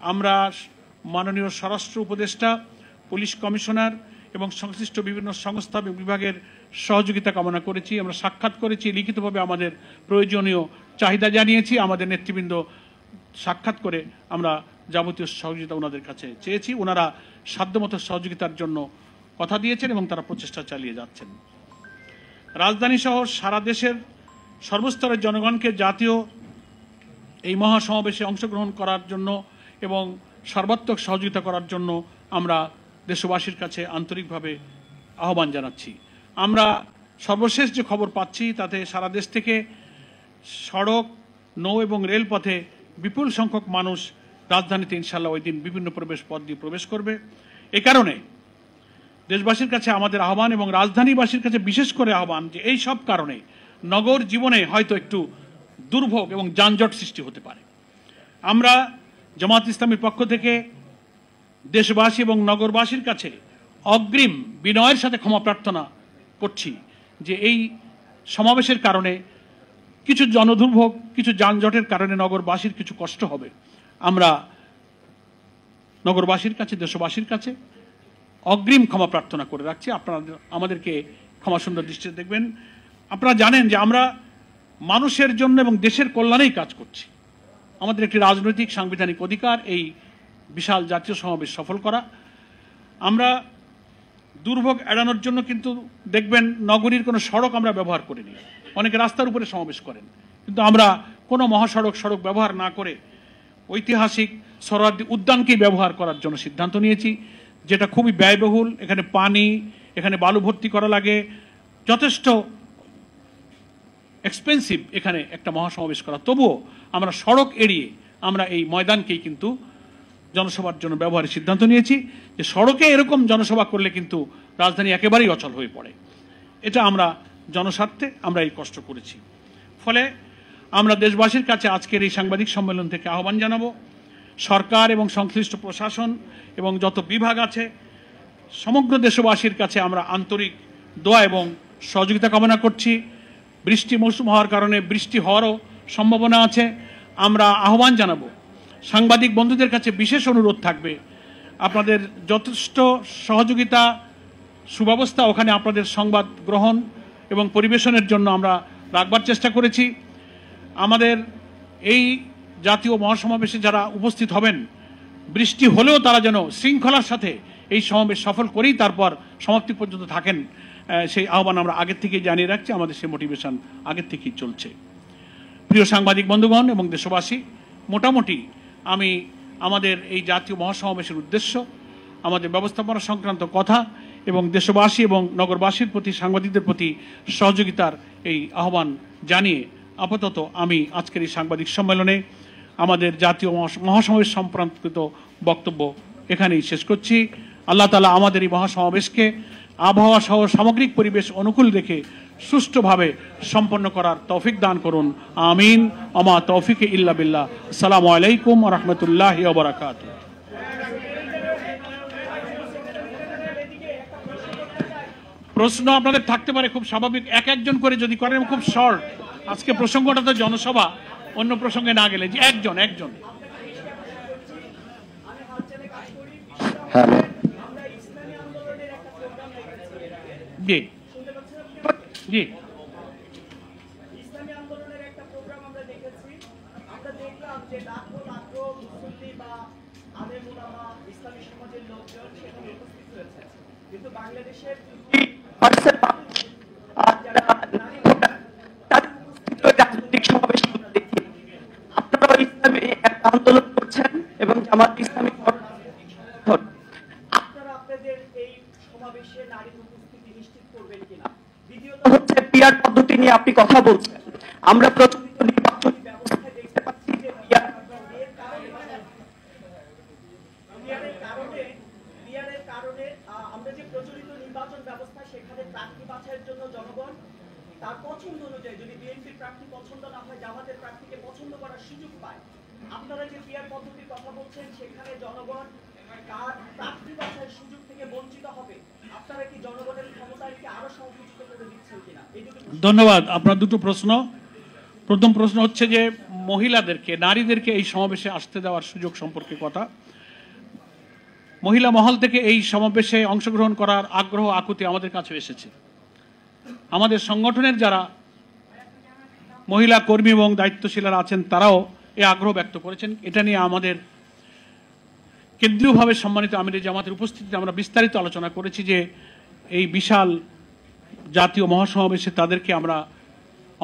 আমরা মাননীয় স্বরাষ্ট্র উপদেষ্টা, পুলিশ কমিশনার এবং সংশ্লিষ্ট বিভিন্ন সংস্থা এবং বিভাগের সহযোগিতা কামনা করেছি। আমরা সাক্ষাৎ করেছি, লিখিতভাবে আমাদের প্রয়োজনীয় চাহিদা জানিয়েছি। আমাদের নেতৃবৃন্দ সাক্ষাৎ করে আমরা যাবতীয় সহযোগিতা ওনাদের কাছে চেয়েছি। ওনারা সাধ্যমতো সহযোগিতার জন্য কথা দিয়েছেন এবং তারা প্রচেষ্টা চালিয়ে যাচ্ছেন। রাজধানী সহ সারা দেশের সর্বস্তরের জনগণকে জাতীয় এই মহাসমাবেশে অংশগ্রহণ করার জন্য এবং সর্বাত্মক সহযোগিতা করার জন্য আমরা দেশবাসীর কাছে আন্তরিকভাবে আহ্বান জানাচ্ছি। আমরা সর্বশেষ যে খবর পাচ্ছি তাতে সারা দেশ থেকে সড়ক, নৌ এবং রেলপথে বিপুল সংখ্যক মানুষ রাজধানীতে ইনশাআল্লাহ ওই দিন বিভিন্ন প্রবেশ পথ দিয়ে প্রবেশ করবে। এ কারণে দেশবাসীর কাছে আমাদের আহ্বান এবং রাজধানীবাসীর কাছে বিশেষ করে আহ্বান যে এই সব কারণে নগর জীবনে হয়তো একটু দুর্ভোগ এবং যানজট সৃষ্টি হতে পারে। আমরা জামাত ইসলামীর পক্ষ থেকে দেশবাসী এবং নগরবাসীর কাছে অগ্রিম বিনয়ের সাথে ক্ষমা প্রার্থনা করছি যে এই সমাবেশের কারণে কিছু জনদুর্ভোগ, কিছু যানজটের কারণে নগরবাসীর কিছু কষ্ট হবে। আমরা নগরবাসীর কাছে, দেশবাসীর কাছে অগ্রিম ক্ষমা প্রার্থনা করে রাখছি। আপনারা আমাদেরকে ক্ষমা সুন্দর দৃষ্টিতে দেখবেন। আপনারা জানেন যে আমরা মানুষের জন্য এবং দেশের কল্যাণেই কাজ করছি। আমাদের একটি রাজনৈতিক সাংবিধানিক অধিকার এই বিশাল জাতীয় সমাবেশ সফল করা। আমরা দুর্ভোগ এড়ানোর জন্য কিন্তু দেখবেন নগরীর কোনো সড়ক আমরা ব্যবহার করিনি। অনেকে রাস্তার উপরে সমাবেশ করেন, কিন্তু আমরা কোনো সড়ক ব্যবহার না করে ঐতিহাসিক সোহরাওয়ার্দী উদ্যানকেই ব্যবহার করার জন্য সিদ্ধান্ত নিয়েছি, যেটা খুবই ব্যয়বহুল। এখানে পানি, এখানে বালু ভর্তি করা লাগে, যথেষ্ট এক্সপেন্সিভ এখানে একটা মহাসমাবেশ করা। তবুও আমরা সড়ক এড়িয়ে আমরা এই ময়দানকেই কিন্তু জনসভার জন্য ব্যবহারের সিদ্ধান্ত নিয়েছি। যে সড়কে এরকম জনসভা করলে কিন্তু রাজধানী একেবারেই অচল হয়ে পড়ে। এটা আমরা জনস্বার্থে আমরা এই কষ্ট করেছি। ফলে আমরা দেশবাসীর কাছে আজকের এই সাংবাদিক সম্মেলন থেকে আহ্বান জানাবো, সরকার এবং সংশ্লিষ্ট প্রশাসন এবং যত বিভাগ আছে সমগ্র দেশবাসীর কাছে আমরা আন্তরিক দোয়া এবং সহযোগিতা কামনা করছি। বৃষ্টি মৌসুম হওয়ার কারণে বৃষ্টি হওয়ারও সম্ভাবনা আছে। আমরা আহ্বান জানাবো, সাংবাদিক বন্ধুদের কাছে বিশেষ অনুরোধ থাকবে, আপনাদের যথেষ্ট সহযোগিতা, সুব্যবস্থা ওখানে আপনাদের সংবাদ গ্রহণ এবং পরিবেশনের জন্য আমরা রাখবার চেষ্টা করেছি। আমাদের এই জাতীয় মহাসমাবেশে যারা উপস্থিত হবেন, বৃষ্টি হলেও তারা যেন শৃঙ্খলার সাথে এই সমাবেশ সফল করেই তারপর সমাপ্তি পর্যন্ত থাকেন, সেই আহ্বান আমরা আগের থেকেই জানিয়ে রাখছি। আমাদের সেই মোটিভেশন আগের থেকেই চলছে। প্রিয় সাংবাদিক বন্ধুগণ এবং দেশবাসী, মোটামুটি আমি আমাদের এই জাতীয় মহাসমাবেশের উদ্দেশ্য, আমাদের ব্যবস্থাপনা সংক্রান্ত কথা এবং দেশবাসী এবং নগরবাসীর প্রতি, সাংবাদিকদের প্রতি সহযোগিতার এই আহ্বান জানিয়ে আপাতত আমি আজকের এই সাংবাদিক সম্মেলনে আমাদের জাতীয় মহাসমাবেশ সম্পর্কিত বক্তব্য এখানেই শেষ করছি। আল্লাহ তাআলা আমাদের এই মহাসমাবেশকে আবহাওয়া সহ সামগ্রিক পরিবেশ অনুকূল রেখে সুষ্ঠুভাবে সম্পন্ন করার তৌফিক দান করুন। আমিন। আমা তৌফিক ইল্লা বিল্লাহ। আসসালামু আলাইকুম ওয়া রাহমাতুল্লাহি ওয়া বারাকাতুহু। প্রশ্ন আপনাদের থাকতে পারে, খুব স্বাভাবিক। একজন করে যদি করেন খুব শর্ট। আজকে প্রসঙ্গটা তো জনসভা, অন্য প্রসঙ্গে না গেলে যে একজন জি জি ইসলামী আন্দোলনের একটা প্রোগ্রাম আমরা দেখেছি। আমরা দেখলাম যে লাখো লাখো মুসল্লি বা আলেম ওলামা, ইসলামী সমাজের লোকজন সেখানে উপস্থিত হয়েছে, কিন্তু বাংলাদেশের যারা নারী তাদের উপস্থিত রাজনৈতিক সমাবেশ আমরা দেখি। আপনারা ইসলামী একটা আন্দোলন করছেন এবং জামাত ইসলামী আপনারা আপনাদের এই সমাবেশে নারীর উপস্থিতি নিশ্চিত করবেন কিনা? দ্বিতীয়ত হচ্ছে পিআর পদ্ধতি নিয়ে আপনি কথা বলছেন। আমরা প্রচলিত নির্বাচনী ব্যবস্থায় দেখতে পাচ্ছি যে পিআরের কারণে আমরা যে প্রচলিত নির্বাচন ব্যবস্থা সেখানে প্রার্থী বাছাইয়ের জন্য জনগণ তার পছন্দ অনুযায়ী, যদি বিএনপির প্রার্থী পছন্দ না হয়, জামাতের প্রার্থীকে পছন্দ করার সুযোগ পায়। আপনারা যে পিআর পদ্ধতির কথা বলছেন সেখানে জনগণ প্রার্থী বাছাইয়ের সুযোগ থেকে বঞ্চিত হবে। আপনারা কি জনগণের ক্ষমতাকে আরো সংকুচিত করে দিচ্ছেন কিনা? ধন্যবাদ। আপনার দুটো প্রশ্ন। প্রথম প্রশ্ন হচ্ছে যে মহিলাদেরকে, নারীদেরকে এই সমাবেশে আসতে দেওয়ার সুযোগ সম্পর্কে কথা। মহিলা মহল থেকে এই সমাবেশে অংশগ্রহণ করার আগ্রহ আকুতি আমাদের কাছে এসেছে। আমাদের সংগঠনের যারা মহিলা কর্মী এবং দায়িত্বশীলরা আছেন তারাও এই আগ্রহ ব্যক্ত করেছেন। এটা নিয়ে আমাদের কেন্দ্রীয়ভাবে সম্মানিত আমিরে জামাতের উপস্থিতিতে আমরা বিস্তারিত আলোচনা করেছি যে এই বিশাল জাতীয় মহাসমাবেশে তাদেরকে আমরা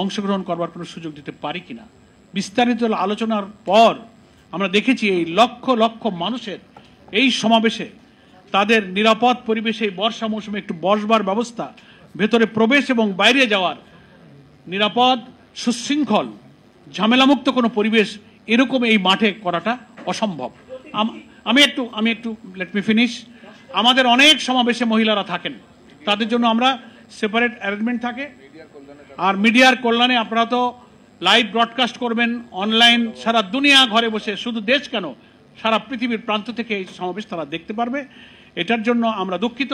অংশগ্রহণ করবার কোনো সুযোগ দিতে পারি কিনা। বিস্তারিত আলোচনার পর আমরা দেখেছি এই লক্ষ লক্ষ মানুষের এই সমাবেশে তাদের নিরাপদ পরিবেশে বর্ষা মৌসুমে একটু বসবার ব্যবস্থা, ভেতরে প্রবেশ এবং বাইরে যাওয়ার নিরাপদ, সুশৃঙ্খল, ঝামেলামুক্ত কোনো পরিবেশ এরকম এই মাঠে করাটা অসম্ভব। আমি একটু লেট মি ফিনিশ। আমাদের অনেক সমাবেশে মহিলারা থাকেন, তাদের জন্য আমরা সেপারেট অ্যারেঞ্জমেন্ট থাকে। আর মিডিয়ার কল্যাণে আপনারা তো লাইভ ব্রডকাস্ট করবেন অনলাইন, সারা দুনিয়া ঘরে বসে, শুধু দেশ কেন সারা পৃথিবীর প্রান্ত থেকে এই সমাবেশ তারা দেখতে পারবে। এটার জন্য আমরা দুঃখিত।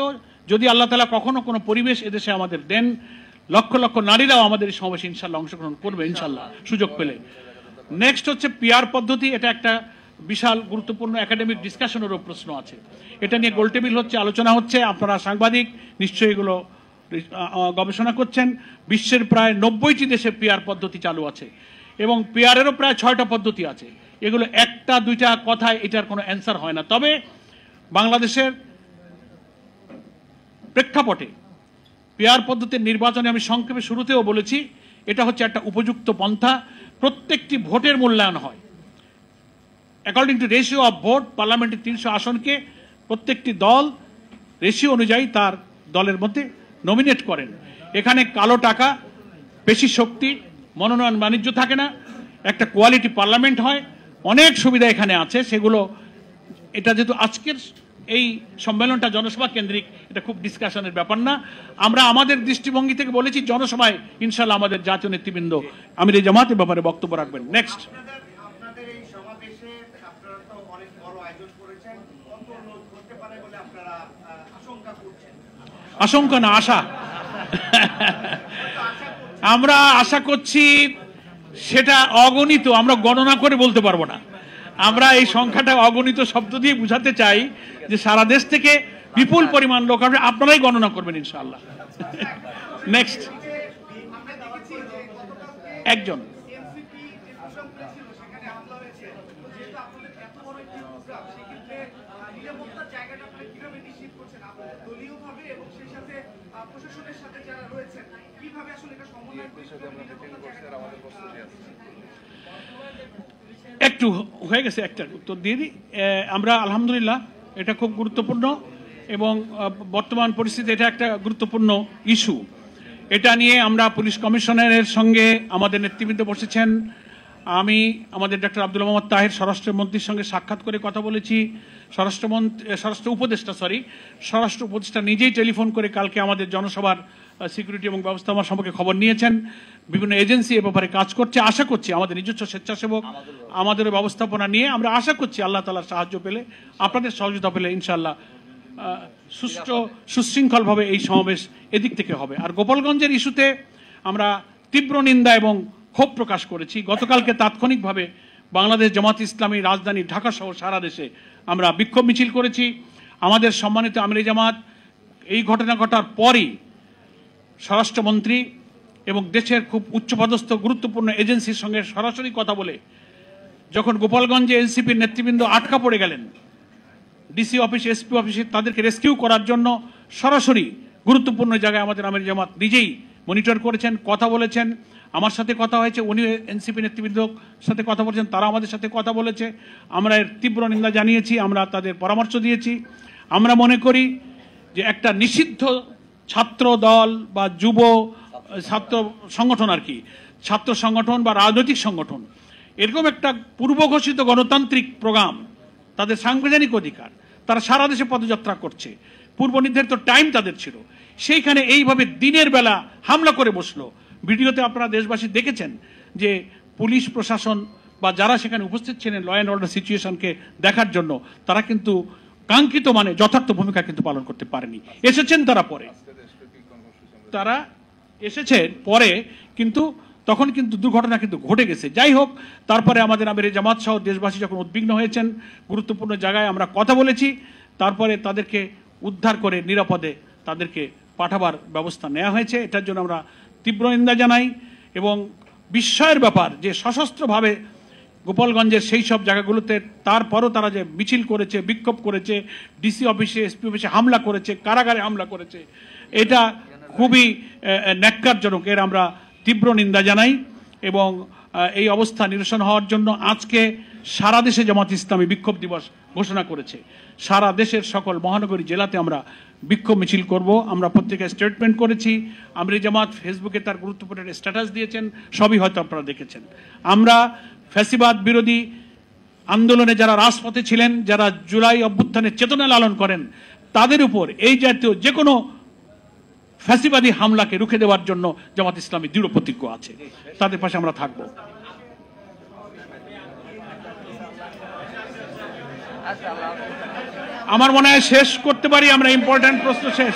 যদি আল্লাহ তাআলা কখনো কোনো পরিবেশ এদেশে আমাদের দেন, লক্ষ লক্ষ নারীরাও আমাদের এই সমাবেশে ইনশাল্লাহ অংশগ্রহণ করবে ইনশাল্লাহ সুযোগ পেলে। নেক্সট হচ্ছে পিআর পদ্ধতি। এটা একটা বিশাল গুরুত্বপূর্ণ একাডেমিক ডিসকাশনেরও প্রশ্ন আছে। এটা নিয়ে গোলটেবিল হচ্ছে, আলোচনা হচ্ছে। আপনারা সাংবাদিক নিশ্চয়ই এগুলো গবেষণা করছেন। বিশ্বের প্রায় 90টি দেশে পিআর পদ্ধতি চালু আছে এবং পিআরেরও প্রায় 6টা পদ্ধতি আছে। এগুলো একটা দুইটা কথায় এটার কোনো অ্যান্সার হয় না। তবে বাংলাদেশের প্রেক্ষাপটে পিআর পদ্ধতির নির্বাচনে আমি সংক্ষেপে শুরুতেও বলেছি, এটা হচ্ছে একটা উপযুক্ত পন্থা। প্রত্যেকটি ভোটের মূল্যায়ন হয় according to ratio of vote. পার্লামেন্টের 300 আসনকে প্রত্যেকটি দল রেশিও অনুযায়ী তার দলের মধ্যে নমিনেট করেন। এখানে কালো টাকা, পেশি শক্তি, মনোনয়ন বাণিজ্য থাকে না। একটা কোয়ালিটি পার্লামেন্ট হয়। অনেক সুবিধা এখানে আছে, সেগুলো এটা যেহেতু আজকের এই সম্মেলনটা জনসভা কেন্দ্রিক, এটা খুব ডিসকাশনের ব্যাপার না। আমরা আমাদের দৃষ্টিভঙ্গি থেকে বলেছি জনসভায় ইনশাল্লাহ আমাদের জাতীয় নেতৃবৃন্দ আমিরে জামাতের ব্যাপারে বক্তব্য রাখবেন। নেক্সট, আপনাদের এই সমাবেশে আপনারা তো অনেক বড় আয়োজন করেছেন, কত লোক হতে পারে বলে আপনারা আশঙ্কা করছেন? আশঙ্কা না, আশা। আমরা আশা করছি সেটা অগণিত, আমরা গণনা করে বলতে পারবো না। আমরা এই সংখ্যাটা অগণিত শব্দ দিয়ে বুঝাতে চাই যে সারা দেশ থেকে বিপুল পরিমাণ লোক আসবে, আপনারাই গণনা করবেন ইনশাআল্লাহ। নেক্সট, একজন একটু হয়ে গেছে, একটা উত্তর দিয়ে দিই। আমরা আলহামদুলিল্লাহ, এটা খুব গুরুত্বপূর্ণ এবং বর্তমান পরিস্থিতি এটা একটা গুরুত্বপূর্ণ ইস্যু। এটা নিয়ে আমরা পুলিশ কমিশনারের সঙ্গে আমাদের নেতৃবৃন্দ বসেছেন। আমি আমাদের ডক্টর আব্দুল মোহাম্মদ তাহের স্বরাষ্ট্রমন্ত্রীর সঙ্গে সাক্ষাৎ করে কথা বলেছি। স্বরাষ্ট্র উপদেষ্টা নিজেই টেলিফোন করে কালকে আমাদের জনসভার সিকিউরিটি এবং ব্যবস্থাপনা সম্পর্কে খবর নিয়েছেন। বিভিন্ন এজেন্সি এ ব্যাপারে কাজ করছে। আশা করছি আমাদের নিজস্ব স্বেচ্ছাসেবক আমাদের ব্যবস্থাপনা নিয়ে আমরা আশা করছি আল্লাহ তাআলার সাহায্য পেলে, আপনাদের সহযোগিতা পেলে ইনশাআল্লাহ সুষ্ঠু সুশৃঙ্খলভাবে এই সমাবেশ এদিক থেকে হবে। আর গোপালগঞ্জের ইস্যুতে আমরা তীব্র নিন্দা এবং ক্ষোভ প্রকাশ করেছি। গতকালকে তাৎক্ষণিকভাবে বাংলাদেশ জামাত ইসলামী রাজধানী ঢাকা সহ সারা দেশে আমরা বিক্ষোভ মিছিল করেছি। আমাদের সম্মানিত আমিরে জামাত এই ঘটনা ঘটার পরই স্বরাষ্ট্রমন্ত্রী এবং দেশের খুব উচ্চপদস্থ গুরুত্বপূর্ণ এজেন্সির সঙ্গে সরাসরি কথা বলে, যখন গোপালগঞ্জে এনসিপির নেতৃবৃন্দ আটকা পড়ে গেলেন ডিসি অফিস, এসপি অফিসে, তাদেরকে রেস্কিউ করার জন্য সরাসরি গুরুত্বপূর্ণ জায়গায় আমাদের আমির জামাত নিজেই মনিটর করেছেন, কথা বলেছেন। আমার সাথে কথা হয়েছে, উনি এনসিপি নেতৃবৃন্দর সাথে কথা বলেছেন, তারা আমাদের সাথে কথা বলেছে। আমরা এর তীব্র নিন্দা জানিয়েছি, আমরা তাদের পরামর্শ দিয়েছি। আমরা মনে করি যে একটা নিষিদ্ধ ছাত্র দল বা যুব ছাত্র সংগঠন, আর কি ছাত্র সংগঠন বা রাজনৈতিক সংগঠন, এরকম একটা পূর্বঘোষিত গণতান্ত্রিক প্রোগ্রাম, তাদের সাংবিধানিক অধিকার, তারা সারা দেশে পদযাত্রা করছে, পূর্ব নির্ধারিত টাইম তাদের ছিল, সেইখানে এইভাবে দিনের বেলা হামলা করে বসলো। ভিডিওতে আপনারা দেশবাসী দেখেছেন যে পুলিশ প্রশাসন বা যারা সেখানে উপস্থিত ছিলেন ল অ্যান্ড অর্ডার সিচুয়েশনকে দেখার জন্য, তারা কিন্তু কাঙ্ক্ষিত মানে যথার্থ ভূমিকা কিন্তু পালন করতে পারেনি। এসেছেন তারা পরে, কিন্তু তখন কিন্তু দুর্ঘটনা কিন্তু ঘটে গেছে। যাই হোক, তারপরে আমাদের আমিরে জামাত সহ দেশবাসী যখন উদ্বিগ্ন হয়েছেন, গুরুত্বপূর্ণ জায়গায় আমরা কথা বলেছি, তারপরে তাদেরকে উদ্ধার করে নিরাপদে তাদেরকে পাঠাবার ব্যবস্থা নেওয়া হয়েছে। এটার জন্য আমরা তীব্র নিন্দা জানাই। এবং বিস্ময়ের ব্যাপার যে সশস্ত্রভাবে গোপালগঞ্জের সেই সব জায়গাগুলোতে তারপরও তারা যে মিছিল করেছে, বিক্ষোভ করেছে, ডিসি অফিসে, এসপি অফিসে হামলা করেছে, কারাগারে হামলা করেছে, এটা খুবই ন্যাক্কারজনক। এর আমরা তীব্র নিন্দা জানাই। এবং এই অবস্থা নিরসন হওয়ার জন্য আজকে সারা দেশে জামাত ইসলামী বিক্ষোভ দিবস ঘোষণা করেছে। সারা দেশের সকল মহানগরী জেলাতে আমরা বিক্ষোভ মিছিল করব। আমরা প্রত্যেকে স্টেটমেন্ট করেছি। আমিরে জামাত ফেসবুকে তার গুরুত্বপূর্ণ স্ট্যাটাস দিয়েছেন, সবই হয়তো আপনারা দেখেছেন। আমরা ফ্যাসিবাদ বিরোধী আন্দোলনে যারা রাজপথে ছিলেন, যারা জুলাই অভ্যুত্থানের চেতনা লালন করেন, তাদের উপর এই জাতীয় যে কোনো ফ্যাসিবাদী হামলাকে রুখে দেওয়ার জন্য জামাত ইসলামী দৃঢ় প্রতিজ্ঞ আছে। তাদের পাশে আমরা থাকব। আমার মনে হয় শেষ করতে পারি আমরা, ইম্পর্টেন্ট প্রশ্ন শেষ।